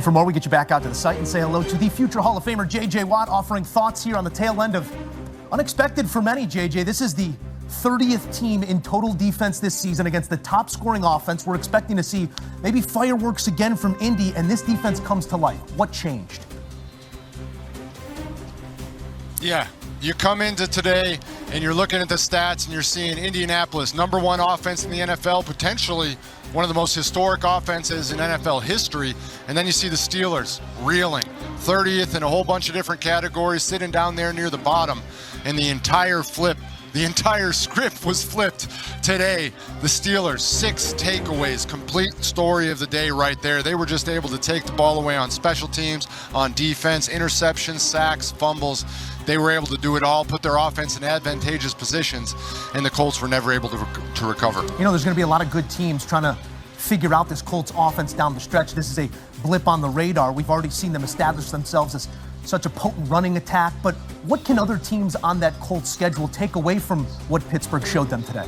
For more, we get you back out to the site and say hello to the future Hall of Famer J.J. Watt, offering thoughts here on the tail end of unexpected for many, J.J. This is the 30th team in total defense this season against the top scoring offense. We're expecting to see maybe fireworks again from Indy, and this defense comes to life. What changed? Yeah, you come into today and you're looking at the stats and you're seeing Indianapolis, number one offense in the NFL, potentially one of the most historic offenses in NFL history. And then you see the Steelers reeling, 30th in a whole bunch of different categories, sitting down there near the bottom. And the entire script was flipped today. The Steelers, 6 takeaways, complete story of the day right there. They were just able to take the ball away on special teams, on defense, interceptions, sacks, fumbles. They were able to do it all, put their offense in advantageous positions, and the Colts were never able to recover. You know, there's going to be a lot of good teams trying to figure out this Colts offense down the stretch. This is a blip on the radar. We've already seen them establish themselves as such a potent running attack, but what can other teams on that Colts schedule take away from what Pittsburgh showed them today?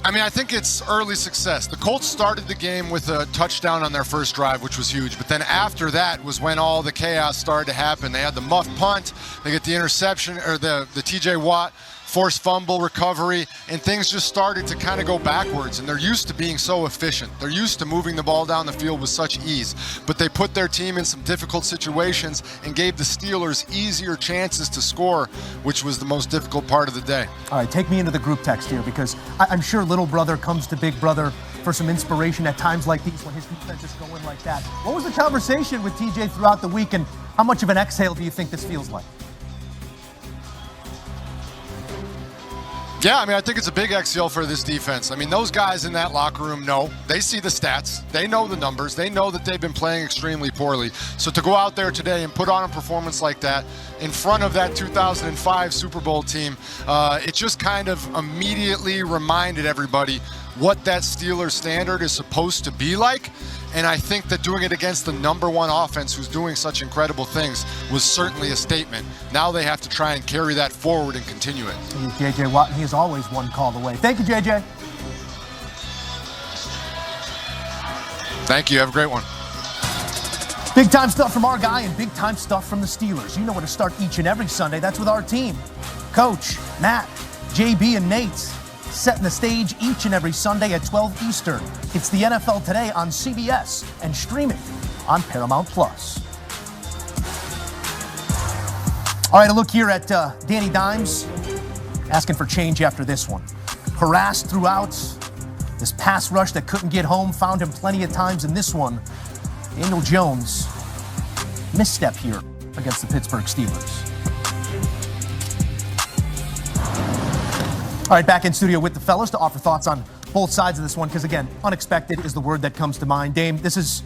I mean, I think it's early success. The Colts started the game with a touchdown on their first drive, which was huge. But then after that was when all the chaos started to happen. They had the muffed punt, they get the interception, or the TJ Watt forced fumble recovery, and things just started to kind of go backwards. And they're used to being so efficient. They're used to moving the ball down the field with such ease. But they put their team in some difficult situations and gave the Steelers easier chances to score, which was the most difficult part of the day. All right, take me into the group text here, because I'm sure little brother comes to big brother for some inspiration at times like these when his defense is going like that. What was the conversation with TJ throughout the week, and how much of an exhale do you think this feels like? Yeah, I mean, I think it's a big exhale for this defense. I mean, those guys in that locker room know. They see the stats. They know the numbers. They know that they've been playing extremely poorly. So to go out there today and put on a performance like that in front of that 2005 Super Bowl team, it just kind of immediately reminded everybody what that Steelers standard is supposed to be like. And I think that doing it against the number one offense who's doing such incredible things was certainly a statement. Now they have to try and carry that forward and continue it. J.J. Watt, he is always one call away. Thank you, J.J. Thank you. Have a great one. Big time stuff from our guy and big time stuff from the Steelers. You know where to start each and every Sunday. That's with our team. Coach, Matt, JB, and Nate, setting the stage each and every Sunday at 12 Eastern. It's the NFL Today on CBS and streaming on Paramount+. All right, a look here at Danny Dimes asking for change after this one. Harassed throughout, this pass rush that couldn't get home, found him plenty of times in this one. Daniel Jones, misstep here against the Pittsburgh Steelers. All right, back in studio with the fellas to offer thoughts on both sides of this one, because again, unexpected is the word that comes to mind. Dame, this is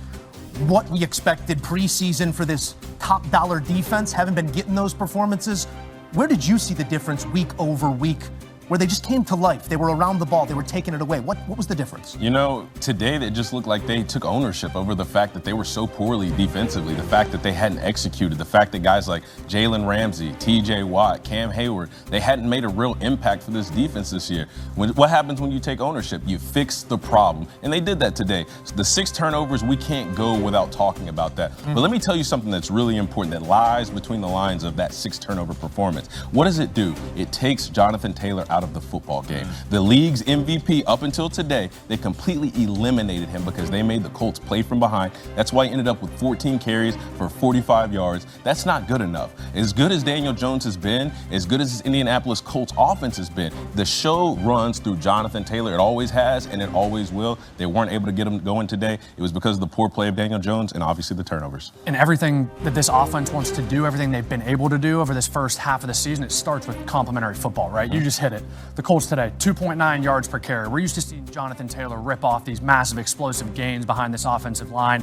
what we expected preseason for this top dollar defense. Haven't been getting those performances. Where did you see the difference week over week, where they just came to life? They were around the ball. They were taking it away. What was the difference? You know, today they just looked like they took ownership over the fact that they were so poorly defensively, the fact that they hadn't executed, the fact that guys like Jalen Ramsey, TJ Watt, Cam Hayward, they hadn't made a real impact for this defense this year. What happens when you take ownership? You fix the problem. And they did that today. So the 6 turnovers, we can't go without talking about that. But let me tell you something that's really important that lies between the lines of that 6 turnover performance. What does it do? It takes Jonathan Taylor out of the football game. The league's MVP up until today, they completely eliminated him because they made the Colts play from behind. That's why he ended up with 14 carries for 45 yards. That's not good enough. As good as Daniel Jones has been, as good as this Indianapolis Colts offense has been, the show runs through Jonathan Taylor. It always has, and it always will. They weren't able to get him going today. It was because of the poor play of Daniel Jones and obviously the turnovers. And everything that this offense wants to do, everything they've been able to do over this first half of the season, it starts with complementary football, right? You just hit it. The Colts today, 2.9 yards per carry. We're used to seeing Jonathan Taylor rip off these massive explosive gains behind this offensive line.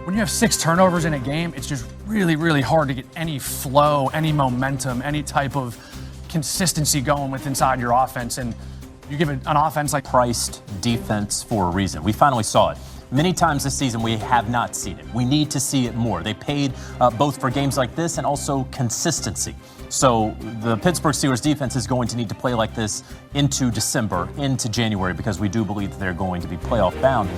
When you have 6 turnovers in a game, it's just really, really hard to get any flow, any momentum, any type of consistency going with inside your offense. And you give an offense like priced defense for a reason. We finally saw it. Many times this season we have not seen it. We need to see it more. They paid both for games like this and also consistency. So the Pittsburgh Steelers defense is going to need to play like this into December, into January, because we do believe that they're going to be playoff bound.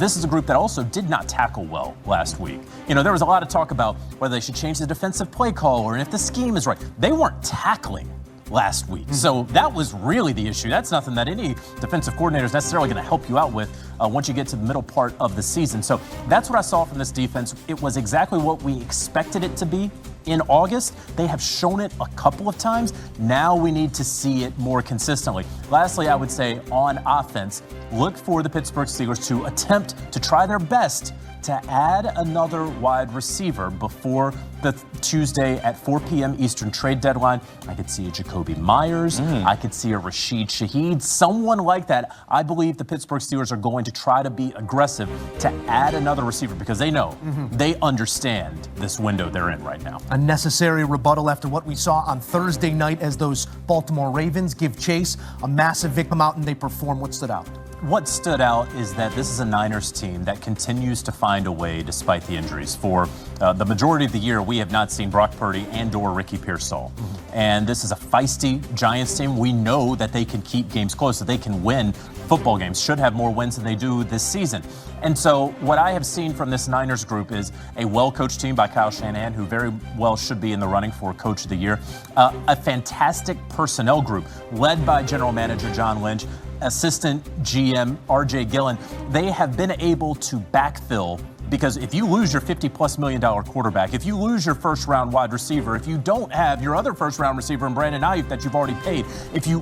This is a group that also did not tackle well last week. You know, there was a lot of talk about whether they should change the defensive play call or if the scheme is right. They weren't tackling last week. So that was really the issue. That's nothing that any defensive coordinator is necessarily going to help you out with once you get to the middle part of the season. So that's what I saw from this defense. It was exactly what we expected it to be in August. They have shown it a couple of times. Now we need to see it more consistently. Lastly, I would say on offense, look for the Pittsburgh Steelers to attempt to try their best to add another wide receiver before the Tuesday at 4 p.m. Eastern trade deadline. I could see a Jacoby Myers. I could see a Rashid Shaheed, someone like that. I believe the Pittsburgh Steelers are going to try to be aggressive to add another receiver because they know, they understand this window they're in right now. A necessary rebuttal after what we saw on Thursday night as those Baltimore Ravens give chase. A massive victim out and they perform. What stood out? What stood out is that this is a Niners team that continues to find a way despite the injuries. For the majority of the year, we have not seen Brock Purdy and or Ricky Pearsall. And this is a feisty Giants team. We know that they can keep games close, that they can win football games, should have more wins than they do this season. And so what I have seen from this Niners group is a well-coached team by Kyle Shanahan, who very well should be in the running for Coach of the Year. A fantastic personnel group led by General Manager John Lynch, assistant GM RJ Gillen. They have been able to backfill, because if you lose your $50+ million quarterback, if you lose your first-round wide receiver, if you don't have your other first-round receiver in Brandon Ayuk that you've already paid,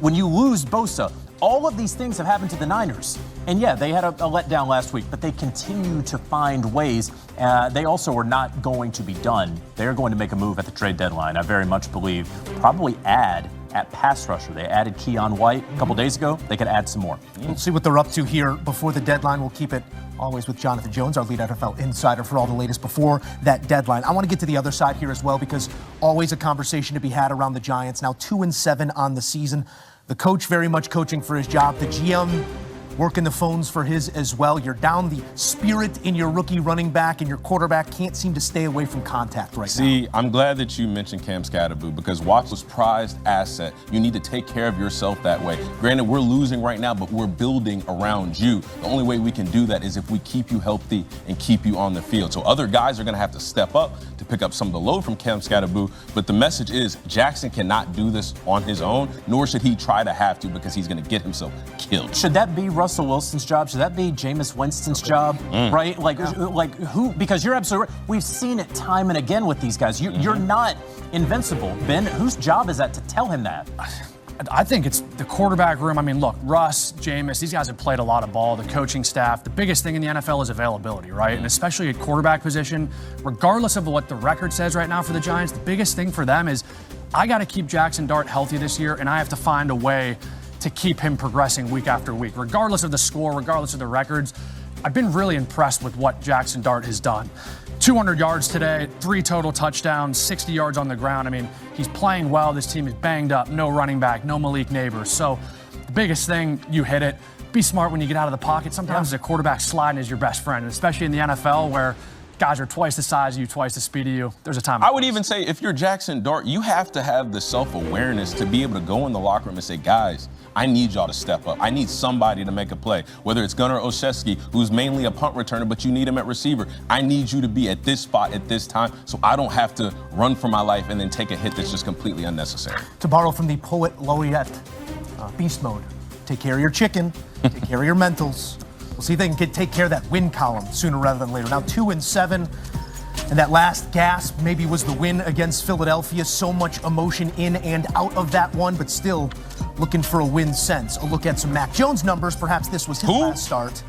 when you lose Bosa, all of these things have happened to the Niners. And yeah, they had a letdown last week, but they continue to find ways. They also are not going to be done. They're going to make a move at the trade deadline. I very much believe probably add at pass rusher. They added Keon White a couple days ago. They could add some more. We'll see what they're up to here before the deadline. We'll keep it always with Jonathan Jones, our lead NFL insider, for all the latest before that deadline. I want to get to the other side here as well, because always a conversation to be had around the Giants. Now 2-7 on the season. The coach very much coaching for his job. The GM working the phones for his as well. You're down the spirit in your rookie running back, and your quarterback can't seem to stay away from contact right now. See, I'm glad that you mentioned Cam Scatterboo, because Watson's prized asset. You need to take care of yourself that way. Granted, we're losing right now, but we're building around you. The only way we can do that is if we keep you healthy and keep you on the field. So other guys are going to have to step up to pick up some of the load from Cam Scatterboo. But the message is Jackson cannot do this on his own, nor should he try to have to, because he's going to get himself killed. Should that be Russell Wilson's job? Should that be Jameis Winston's job? Right? Like who? Because you're absolutely right. We've seen it time and again with these guys. You're not invincible. Ben, whose job is that to tell him that? I think it's the quarterback room. I mean, look, Russ, Jameis, these guys have played a lot of ball, the coaching staff. The biggest thing in the NFL is availability, right? And especially at quarterback position, regardless of what the record says right now for the Giants, the biggest thing for them is I got to keep Jackson Dart healthy this year, and I have to find a way to keep him progressing week after week. Regardless of the score, regardless of the records, I've been really impressed with what Jackson Dart has done. 200 yards today, 3 total touchdowns, 60 yards on the ground. I mean, he's playing well. This team is banged up. No running back, no Malik Neighbors. So the biggest thing, you hit it. Be smart when you get out of the pocket. Sometimes the quarterback sliding is your best friend, and especially in the NFL where guys are twice the size of you, twice the speed of you. There's a time. I would even say if you're Jackson Dart, you have to have the self-awareness to be able to go in the locker room and say, guys, I need y'all to step up. I need somebody to make a play, whether it's Gunnar Olszewski, who's mainly a punt returner, but you need him at receiver. I need you to be at this spot at this time so I don't have to run for my life and then take a hit that's just completely unnecessary. To borrow from the poet laureate, beast mode, take care of your chicken, take care of your mentals. We'll see if they can take care of that win column sooner rather than later. Now 2-7, and that last gasp maybe was the win against Philadelphia. So much emotion in and out of that one, but still looking for a win since. A look at some Mac Jones numbers. Perhaps this was his last start